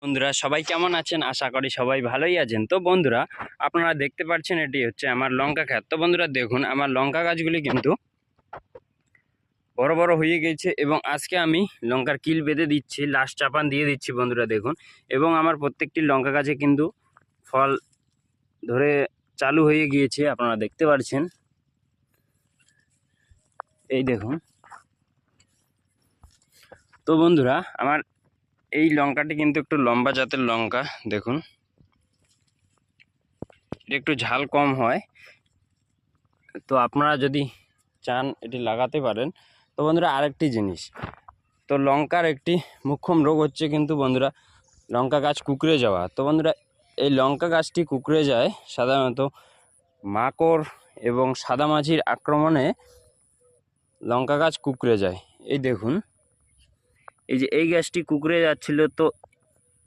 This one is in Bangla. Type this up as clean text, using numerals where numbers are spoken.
বন্ধুরা সবাই কেমন আছেন? আশা করি সবাই ভালোই আছেন। তো বন্ধুরা আপনারা দেখতে পাচ্ছেন এটি হচ্ছে আমার লঙ্কা ক্ষেত। তো বন্ধুরা দেখুন আমার লঙ্কা গাছগুলি কিন্তু বড় বড় হয়ে গেছে এবং আজকে আমি লঙ্কার কিল বেঁধে দিচ্ছি, লাস্ট চাপান দিয়ে দিচ্ছি বন্ধুরা দেখুন। এবং আমার প্রত্যেকটি লঙ্কা গাছে কিন্তু ফল ধরে চালু হয়ে গিয়েছে, আপনারা দেখতে পাচ্ছেন। এই দেখুন। তো বন্ধুরা আমার এই লঙ্কাটি কিন্তু একটু লম্বা জাতের লঙ্কা, দেখুন এটা একটু ঝাল কম হয়। তো আপনারা যদি চান এটি লাগাতে পারেন। তো বন্ধুরা আরেকটি জিনিস, তো লঙ্কার একটি মোক্ষম রোগ হচ্ছে কিন্তু বন্ধুরা লঙ্কা গাছ কুঁকড়ে যাওয়া। তো বন্ধুরা এই লঙ্কা গাছটি কুঁকড়ে যায় সাধারণত মাকড় এবং সাদামাছির আক্রমণে লঙ্কা গাছ কুঁকড়ে যায়। এই দেখুন, এই যে এই গাছটি কুঁকড়ে যাচ্ছিল, তো